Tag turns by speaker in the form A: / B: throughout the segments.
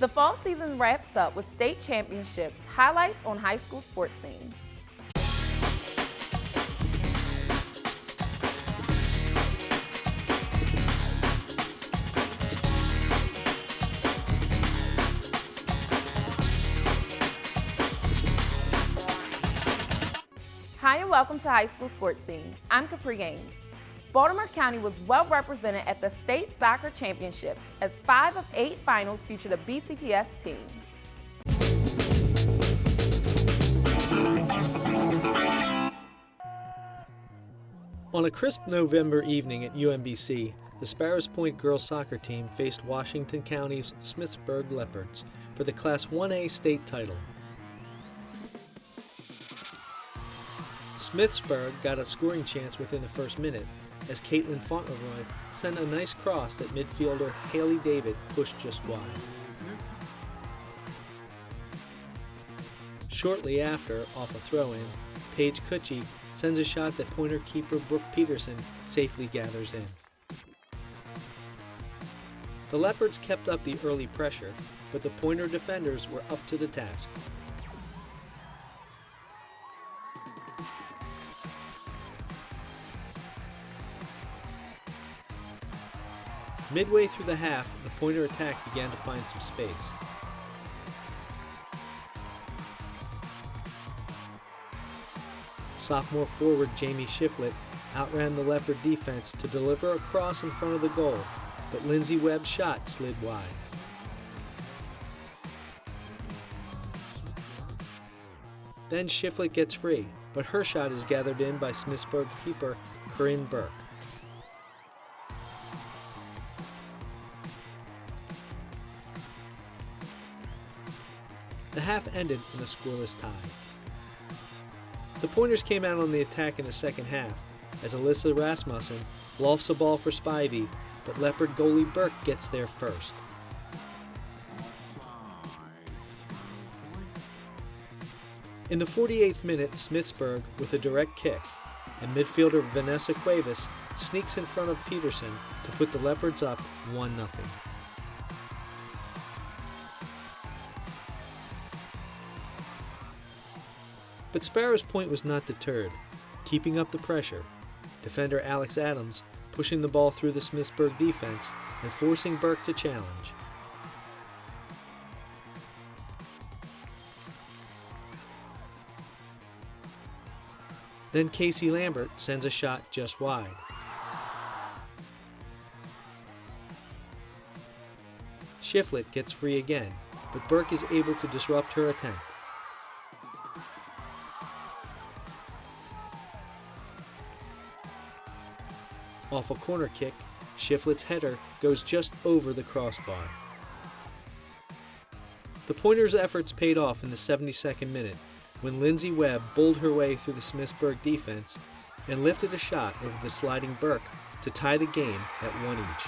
A: The fall season wraps up with state championships, highlights on high school sports scene. Hi and welcome to High School Sports Scene. I'm Capri Gaines. Baltimore County was well represented at the state soccer championships as 5 of 8 finals featured a BCPS team.
B: On a crisp November evening at UMBC, the Sparrows Point girls soccer team faced Washington County's Smithsburg Leopards for the Class 1A state title. Smithsburg got a scoring chance within the first minute as Caitlin Fauntleroy sent a nice cross that midfielder Haley David pushed just wide. Shortly after, off a throw-in, Paige Cucci sends a shot that Pointer keeper Brooke Peterson safely gathers in. The Leopards kept up the early pressure, but the Pointer defenders were up to the task. Midway through the half, the Pointer attack began to find some space. Sophomore forward Jamie Shiflett outran the Leopard defense to deliver a cross in front of the goal, but Lindsay Webb's shot slid wide. Then Shiflett gets free, but her shot is gathered in by Smithsburg keeper Corinne Burke. The half ended in a scoreless tie. The Pointers came out on the attack in the second half as Alyssa Rasmussen lofts a ball for Spivey, but Leopard goalie Burke gets there first. In the 48th minute, Smithsburg with a direct kick, and midfielder Vanessa Cuevas sneaks in front of Peterson to put the Leopards up 1-0. But Sparrows Point was not deterred, keeping up the pressure. Defender Alex Adams pushing the ball through the Smithsburg defense and forcing Burke to challenge. Then Casey Lambert sends a shot just wide. Shiflett gets free again, but Burke is able to disrupt her attempt. Off a corner kick, Shiflett's header goes just over the crossbar. The Pointers' efforts paid off in the 72nd minute when Lindsay Webb bowled her way through the Smithsburg defense and lifted a shot over the sliding Burke to tie the game at 1 each.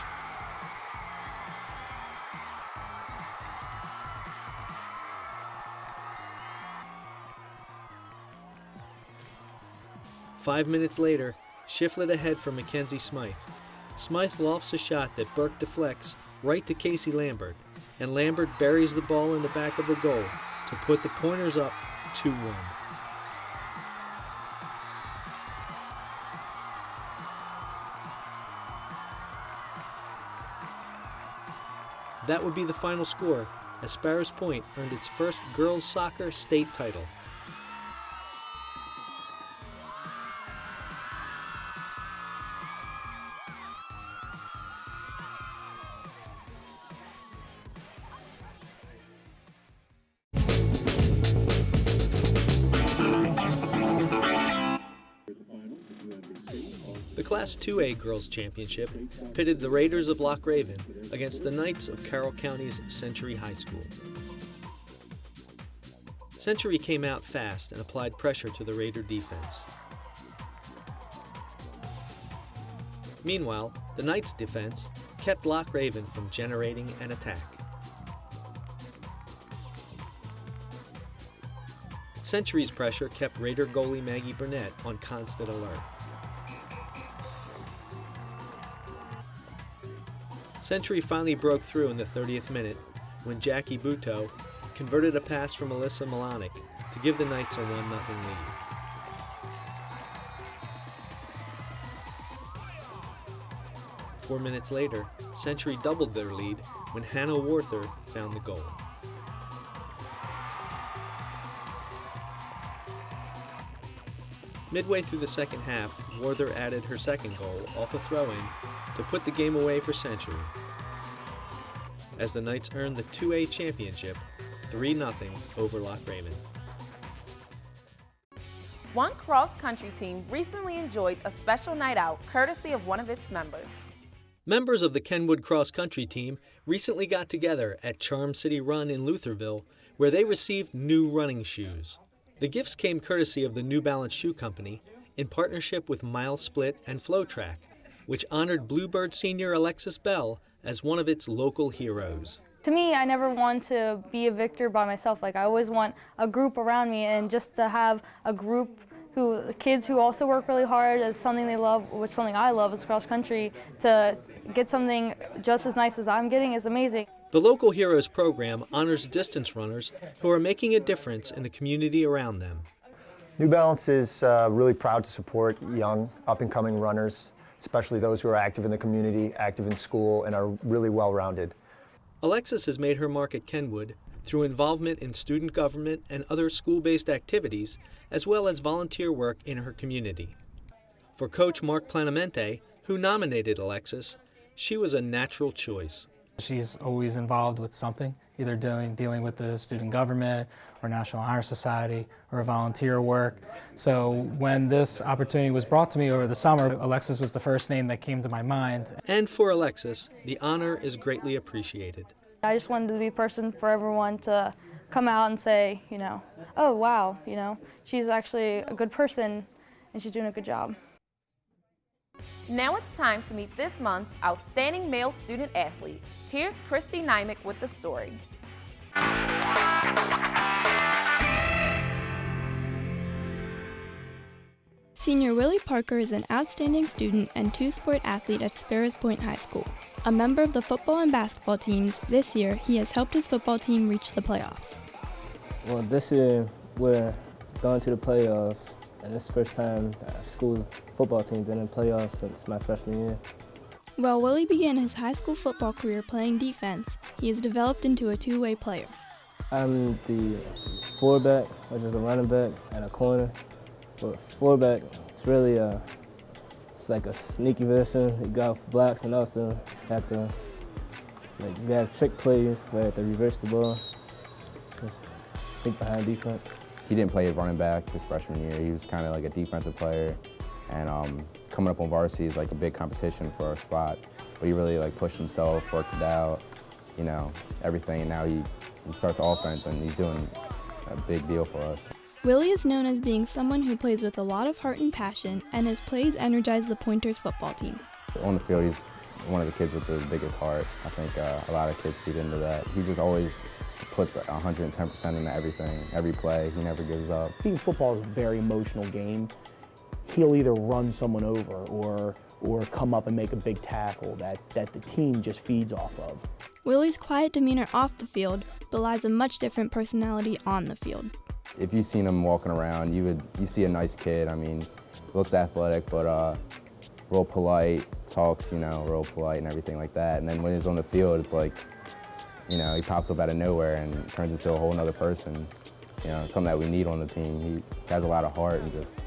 B: Five minutes later, Shiflett ahead for Mackenzie Smythe. Smythe lofts a shot that Burke deflects right to Casey Lambert, and Lambert buries the ball in the back of the goal to put the Pointers up 2-1. That would be the final score as Sparrows Point earned its first girls soccer state title. The Class 2A Girls Championship pitted the Raiders of Loch Raven against the Knights of Carroll County's Century High School. Century came out fast and applied pressure to the Raider defense. Meanwhile, the Knights' defense kept Loch Raven from generating an attack. Century's pressure kept Raider goalie Maggie Burnett on constant alert. Century finally broke through in the 30th minute when Jackie Buteau converted a pass from Alyssa Milanic to give the Knights a 1-0 lead. Four minutes later, Century doubled their lead when Hannah Warther found the goal. Midway through the second half, Warther added her second goal off a throw-in to put the game away for Century, as the Knights earned the 2A championship 3-0 over Loch Raymond.
A: One cross-country team recently enjoyed a special night out courtesy of one of its members.
B: Members of the Kenwood cross-country team recently got together at Charm City Run in Lutherville, where they received new running shoes. The gifts came courtesy of the New Balance Shoe Company in partnership with Mile Split and Flow Track, which honored Bluebird senior Alexis Bell as one of its local heroes.
C: To me, I never want to be a victor by myself. I always want a group around me, and just to have a group kids who also work really hard at something they love, which is something I love, is cross country, to get something just as nice as I'm getting is amazing.
B: The Local Heroes program honors distance runners who are making a difference in the community around them.
D: New Balance is really proud to support young, up-and-coming runners, especially those who are active in the community, active in school, and are really well-rounded.
B: Alexis has made her mark at Kenwood through involvement in student government and other school-based activities, as well as volunteer work in her community. For Coach Mark Planamente, who nominated Alexis, she was a natural choice.
E: She's always involved with something, either dealing with the student government or National Honor Society or volunteer work. So when this opportunity was brought to me over the summer, Alexis was the first name that came to my mind.
B: And for Alexis, the honor is greatly appreciated.
C: I just wanted to be a person for everyone to come out and say, oh wow, she's actually a good person and she's doing a good job.
A: Now it's time to meet this month's Outstanding Male Student Athlete. Here's Christy Nymick with the story.
F: Senior Willie Parker is an outstanding student and two-sport athlete at Sparrows Point High School. A member of the football and basketball teams, this year he has helped his football team reach the playoffs.
G: Well, this year we're going to the playoffs, and it's the first time our school's football team's been in playoffs since my freshman year.
F: While Willie began his high school football career playing defense, he has developed into a two-way player.
G: I'm the fullback, which is a running back, and a corner. But fullback, it's really it's like a sneaky version. You go for blocks and also have to you have trick plays where you have to reverse the ball. Just think behind defense.
H: He didn't play running back his freshman year. He was kind of like a defensive player, and coming up on varsity is like a big competition for a spot. But he really pushed himself, worked it out, everything. And now he starts offense, and he's doing a big deal for us.
F: Willie is known as being someone who plays with a lot of heart and passion, and his plays energize the Pointers football team.
H: On the field, he's one of the kids with the biggest heart. I think a lot of kids feed into that. He just always puts 110% into everything, every play. He never gives up.
I: I think football is a very emotional game. He'll either run someone over or come up and make a big tackle that the team just feeds off of.
F: Willie's quiet demeanor off the field belies a much different personality on the field.
H: If you've seen him walking around, you see a nice kid. I mean, looks athletic, but real polite, talks, real polite and everything like that. And then when he's on the field, it's like, he pops up out of nowhere and turns into a whole nother person. Something that we need on the team. He has a lot of heart and just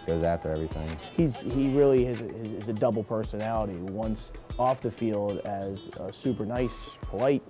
H: goes after everything.
I: He really is a double personality. Once off the field as super nice, polite,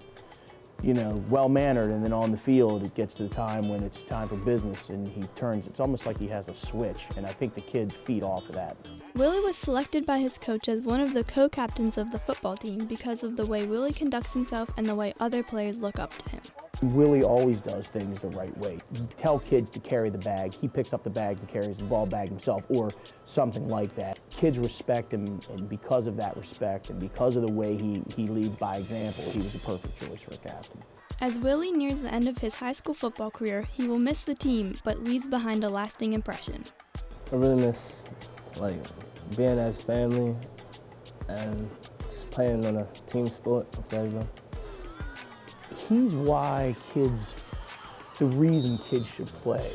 I: well-mannered, and then on the field it gets to the time when it's time for business and he turns, it's almost like he has a switch, and I think the kids feed off of that.
F: Willie was selected by his coach as one of the co-captains of the football team because of the way Willie conducts himself and the way other players look up to him.
I: Willie always does things the right way. You tell kids to carry the bag, he picks up the bag and carries the ball bag himself, or something like that. Kids respect him, and because of that respect and because of the way he leads by example, he was a perfect choice for a captain.
F: As Willie nears the end of his high school football career, he will miss the team, but leaves behind a lasting impression.
G: I really miss being as family and just playing on a team sport with everyone.
I: he's why the reason kids should play.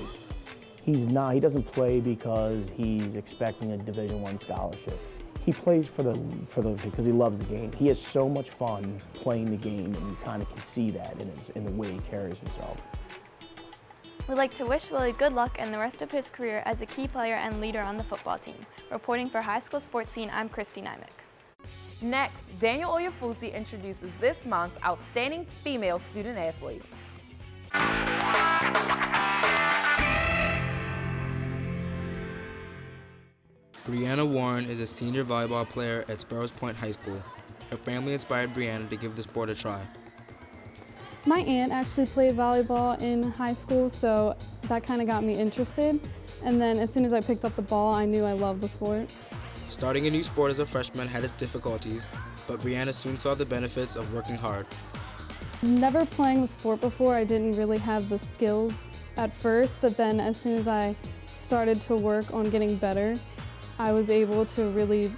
I: He doesn't play because he's expecting a Division I scholarship. He plays because he loves the game. He has so much fun playing the game, and you kind of can see that in the way he carries himself.
J: We'd like to wish Willie good luck in the rest of his career as a key player and leader on the football team. Reporting for High School Sports Scene, I'm Christy Nymick.
A: Next, Daniel Oyafusi introduces this month's outstanding female student athlete.
K: Breanna Warren is a senior volleyball player at Sparrows High School. Her family inspired Breanna to give the sport a try.
L: My aunt actually played volleyball in high school, so that kind of got me interested. And then as soon as I picked up the ball, I knew I loved the sport.
K: Starting a new sport as a freshman had its difficulties, but Breanna soon saw the benefits of working hard.
L: Never playing the sport before, I didn't really have the skills at first, but then as soon as I started to work on getting better, I was able to really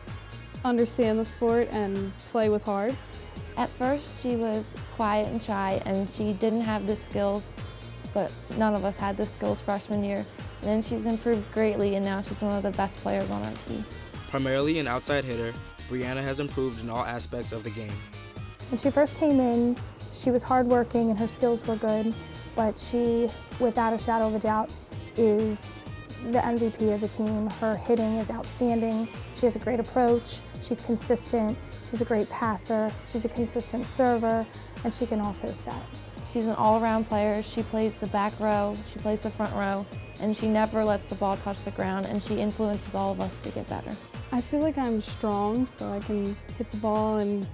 L: understand the sport and play with heart.
M: At first she was quiet and shy and she didn't have the skills, but none of us had the skills freshman year. And then she's improved greatly and now she's one of the best players on our team.
K: Primarily an outside hitter, Breanna has improved in all aspects of the game.
N: When she first came in, she was hardworking and her skills were good, but she, without a shadow of a doubt, is the MVP of the team. Her hitting is outstanding. She has a great approach. She's consistent. She's a great passer. She's a consistent server, and she can also set.
M: She's an all-around player. She plays the back row, she plays the front row, and she never lets the ball touch the ground, and she influences all of us to get better.
L: I feel like I'm strong, so I can hit the ball, and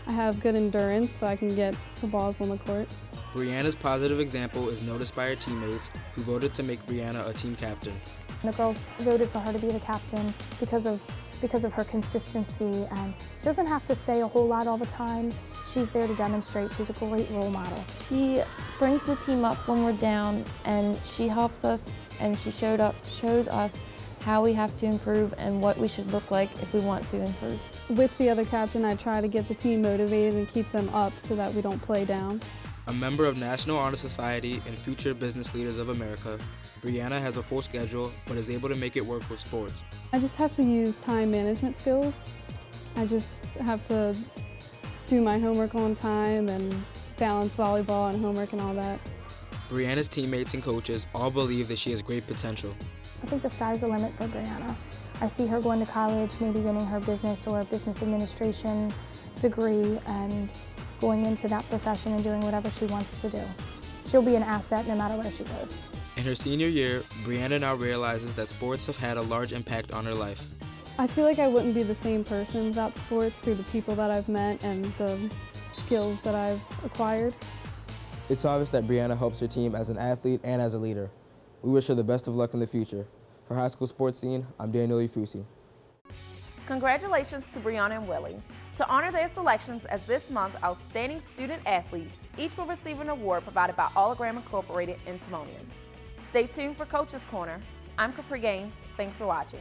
L: I have good endurance, so I can get the balls on the court.
K: Breanna's positive example is noticed by her teammates, who voted to make Breanna a team captain.
N: The girls voted for her to be the captain because of her consistency, and she doesn't have to say a whole lot all the time. She's there to demonstrate. She's a great role model.
M: She brings the team up when we're down, and she helps us, and she shows us how we have to improve and what we should look like if we want to improve.
L: With the other captain, I try to get the team motivated and keep them up so that we don't play down.
K: A member of National Honor Society and Future Business Leaders of America, Breanna has a full schedule but is able to make it work with sports.
L: I just have to use time management skills. I just have to do my homework on time and balance volleyball and homework and all that.
K: Breanna's teammates and coaches all believe that she has great potential.
N: I think the sky's the limit for Breanna. I see her going to college, maybe getting her business or business administration degree and going into that profession and doing whatever she wants to do. She'll be an asset no matter where she goes.
K: In her senior year, Breanna now realizes that sports have had a large impact on her life.
L: I feel like I wouldn't be the same person without sports through the people that I've met and the skills that I've acquired.
K: It's obvious that Breanna helps her team as an athlete and as a leader. We wish her the best of luck in the future. For High School Sports Scene, I'm Daniel Oyafusi.
A: Congratulations to Breanna and Willie. To honor their selections as this month's outstanding student athletes, each will receive an award provided by Hologram Incorporated in Timonium. Stay tuned for Coach's Corner. I'm Capri Gaines. Thanks for watching.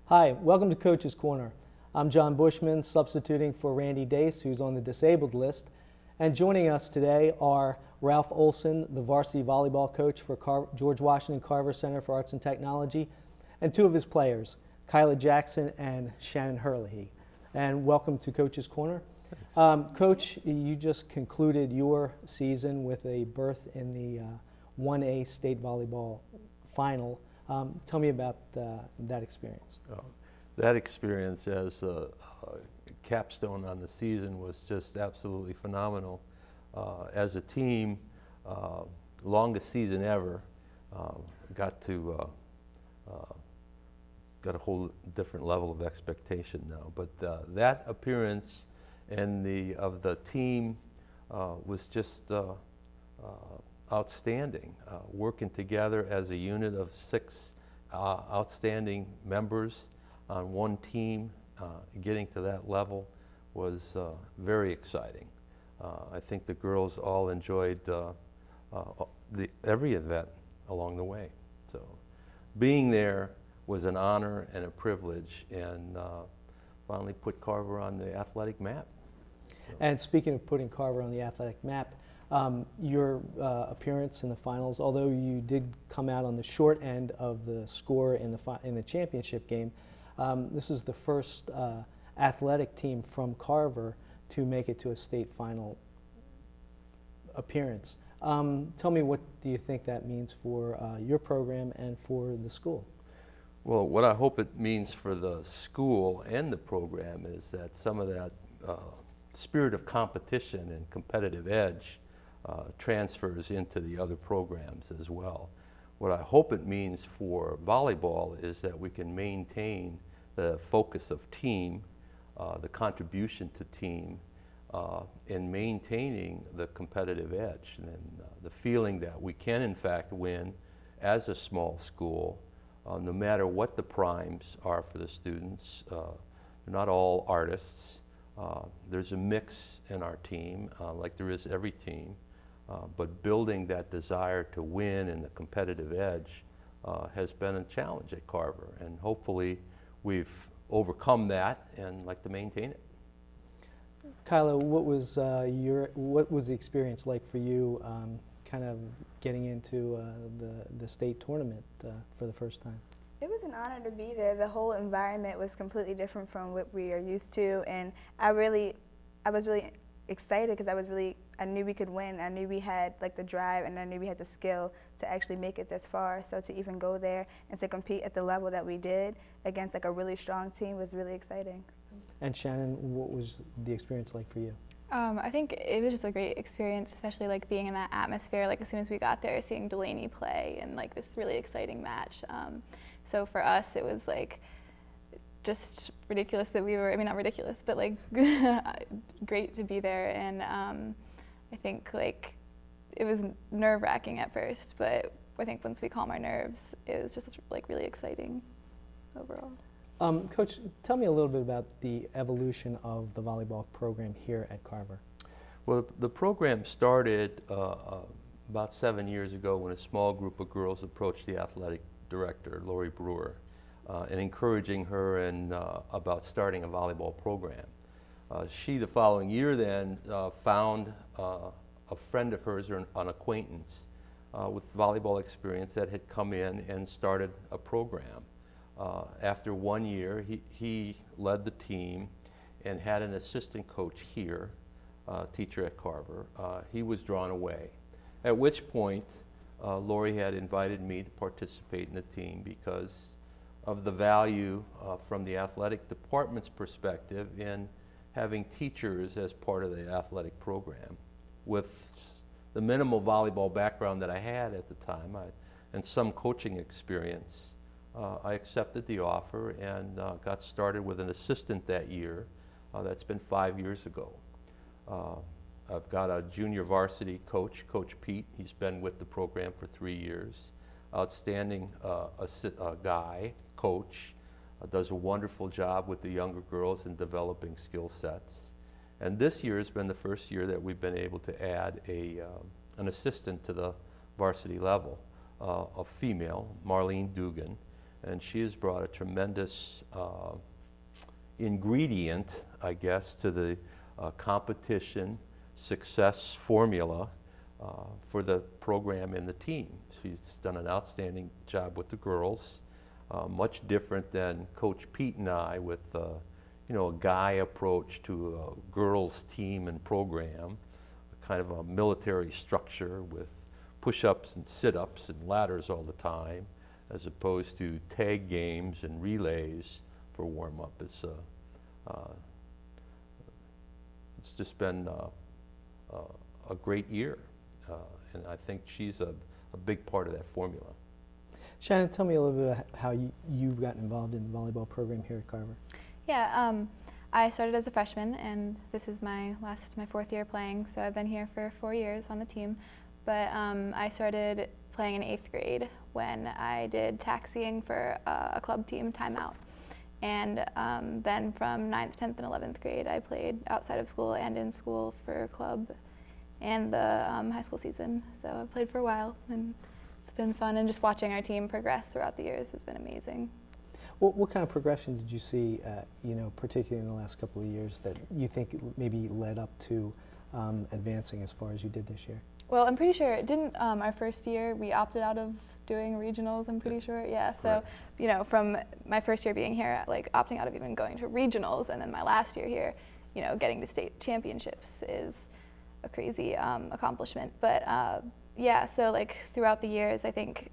B: Hi, welcome to Coach's Corner. I'm John Bushman, substituting for Randy Dace, who's on the disabled list. And joining us today are Ralph Olson, the varsity volleyball coach for George Washington Carver Center for Arts and Technology, and two of his players, Kylia Jackson and Shannon Herlihy. And welcome to Coach's Corner. Coach, you just concluded your season with a berth in the 1A state volleyball final. Tell me about that experience.
O: That experience as a capstone on the season was just absolutely phenomenal. As a team, longest season ever, got to got a whole different level of expectation now. But that appearance and of the team was just outstanding. Working together as a unit of 6 outstanding members on one team, getting to that level was very exciting. I think the girls all enjoyed every event along the way. So being there was an honor and a privilege, and finally put Carver on the athletic map.
B: And speaking of putting Carver on the athletic map, your appearance in the finals, although you did come out on the short end of the score in the championship game, this is the first athletic team from Carver to make it to a state final appearance. Tell me, what do you think that means for your program and for the school?
O: Well, what I hope it means for the school and the program is that some of that spirit of competition and competitive edge transfers into the other programs as well. What I hope it means for volleyball is that we can maintain the focus of team, the contribution to team, in maintaining the competitive edge, and the feeling that we can in fact win as a small school, no matter what the primes are for the students. They're not all artists. There's a mix in our team, like there is every team, but building that desire to win and the competitive edge has been a challenge at Carver, and hopefully we've overcome that and like to maintain it.
B: Kylia, what was the experience like for you, kind of getting into the state tournament for the first time?
P: It was an honor to be there. The whole environment was completely different from what we are used to, and I was really excited because I knew we could win. I knew we had like the drive, and I knew we had the skill to actually make it this far. So to even go there and to compete at the level that we did against like a really strong team was really exciting.
B: And Shannon, what was the experience like for you?
Q: I think it was just a great experience, especially like being in that atmosphere. Like as soon as we got there, seeing Delaney play and like this really exciting match. So for us, it was like just ridiculous that we were, I mean not ridiculous, but like great to be there. And I think like it was nerve-wracking at first, but I think once we calm our nerves, it was just like really exciting overall.
B: Coach, tell me a little bit about the evolution of the volleyball program here at Carver.
O: Well, the program started about 7 years ago when a small group of girls approached the athletic director, Lori Brewer, and encouraging her about starting a volleyball program. She, the following year then, found a friend of hers, or an acquaintance with volleyball experience, that had come in and started a program. After 1 year, he led the team and had an assistant coach here, teacher at Carver. He was drawn away, at which point Lori had invited me to participate in the team because of the value from the athletic department's perspective in having teachers as part of the athletic program. With the minimal volleyball background that I had at the time and some coaching experience, I accepted the offer and got started with an assistant that year. That's been 5 years ago. I've got a junior varsity coach, Coach Pete. He's been with the program for 3 years. Outstanding guy, coach, does a wonderful job with the younger girls in developing skill sets. And this year has been the first year that we've been able to add an assistant to the varsity level, a female, Marlene Dugan. And she has brought a tremendous ingredient, I guess, to the competition success formula for the program and the team. She's done an outstanding job with the girls, much different than Coach Pete and I with a guy approach to a girls team and program, kind of a military structure with push-ups and sit-ups and ladders all the time, as opposed to tag games and relays for warm-up. It's just been a great year, and I think she's a big part of that formula.
R: Shannon, tell me a little bit about how you've gotten involved in the volleyball program here at Carver.
Q: Yeah, I started as a freshman, and this is my 4th year playing, so I've been here for 4 years on the team. But I started playing in 8th grade when I did taxiing for a club team timeout. And then from 9th, 10th, and 11th grade, I played outside of school and in school for club and the high school season. So I've played for a while, and it's been fun, and just watching our team progress throughout the years has been amazing.
R: What kind of progression did you see, particularly in the last couple of years, that you think maybe led up to advancing as far as you did this year?
Q: Well, I'm pretty sure it didn't. Our first year, we opted out of doing regionals. I'm pretty sure. Yeah. So, from my first year being here, like opting out of even going to regionals, and then my last year here, getting to state championships is a crazy accomplishment. But yeah. So like throughout the years, I think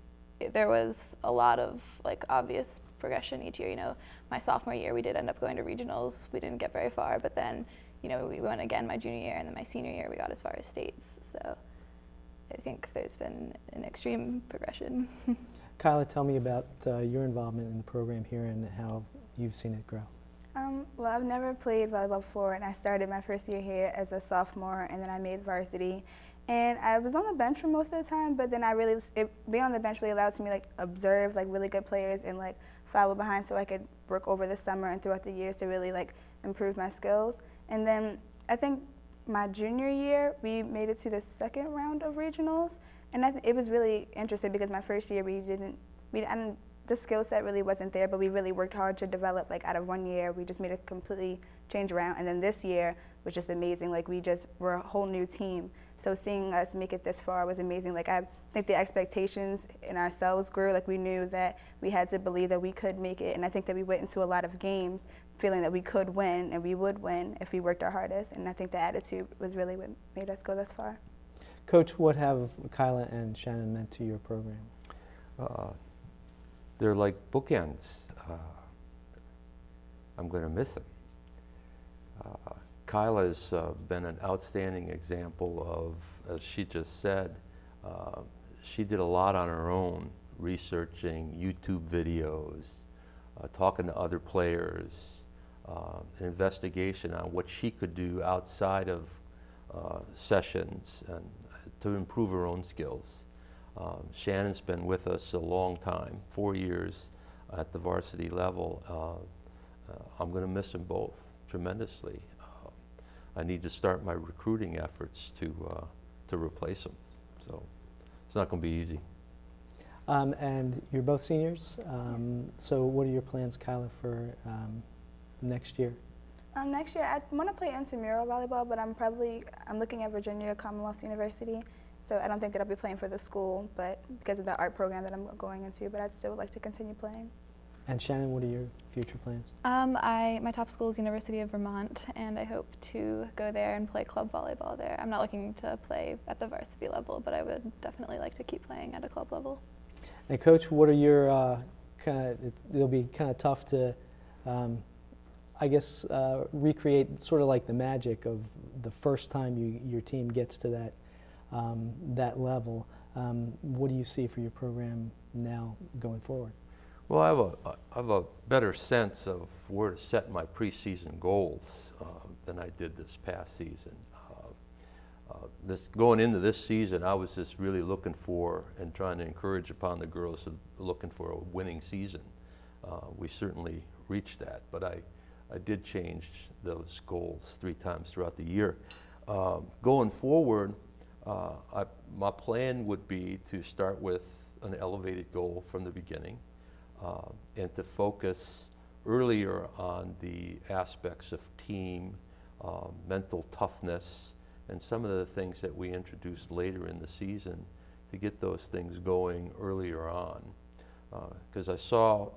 Q: there was a lot of like obvious progression each year. My sophomore year, we did end up going to regionals. We didn't get very far, but then, we went again my junior year, and then my senior year, we got as far as states. So I think there's been an extreme progression.
R: Kylia, tell me about your involvement in the program here and how you've seen it grow.
P: Well, I've never played volleyball before, and I started my first year here as a sophomore, and then I made varsity. And I was on the bench for most of the time, but then being on the bench really allowed me to observe really good players and follow behind, so I could work over the summer and throughout the years to really improve my skills. And then I think my junior year, we made it to the 2nd round of regionals, and it was really interesting because my first year the skill set really wasn't there, but we really worked hard to develop. Out of 1 year, we just made a completely change around, and then this year was just amazing. We just were a whole new team. So seeing us make it this far was amazing. I think the expectations in ourselves grew. We knew that we had to believe that we could make it, and I think that we went into a lot of games feeling that we could win and we would win if we worked our hardest. And I think the attitude was really what made us go this far.
R: Coach, what have Kylia and Shannon meant to your program?
O: They're like bookends. I'm going to miss them. Kylia's been an outstanding example of, as she just said, she did a lot on her own, researching YouTube videos, talking to other players, an investigation on what she could do outside of sessions and to improve her own skills. Shannon's been with us a long time, 4 years at the varsity level. I'm going to miss them both tremendously. I need to start my recruiting efforts to replace them. So it's not going to be easy.
R: And you're both seniors. So what are your plans, Kylia, for next year?
P: Next year, I want to play intramural volleyball, but I'm looking at Virginia Commonwealth University. So I don't think that I'll be playing for the school, but because of the art program that I'm going into, but I'd still like to continue playing.
R: And Shannon, what are your future plans?
Q: My top school is University of Vermont, and I hope to go there and play club volleyball there. I'm not looking to play at the varsity level, but I would definitely like to keep playing at a club level.
R: And Coach, what are your it'll be kind of tough to, recreate sort of like the magic of the first time your team gets to that level. What do you see for your program now going forward?
O: Well, I have a better sense of where to set my preseason goals than I did this past season. Going into this season, I was just really looking for and trying to encourage upon the girls looking for a winning season. We certainly reached that, but I did change those goals 3 times throughout the year. Going forward, my plan would be to start with an elevated goal from the beginning. And to focus earlier on the aspects of team, mental toughness, and some of the things that we introduced later in the season to get those things going earlier on. Because I saw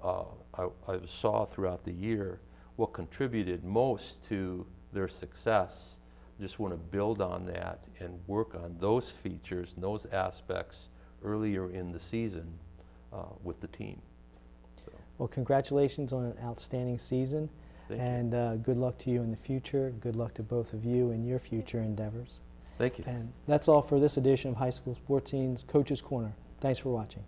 O: throughout the year what contributed most to their success. Just want to build on that and work on those features and those aspects earlier in the season with the team.
R: Well, congratulations on an outstanding season.
O: Thank you.
R: And good luck to you in the future. Good luck to both of you in your future endeavors.
O: Thank you.
R: And that's all for this edition of High School Sports Scene's Coach's Corner. Thanks for watching.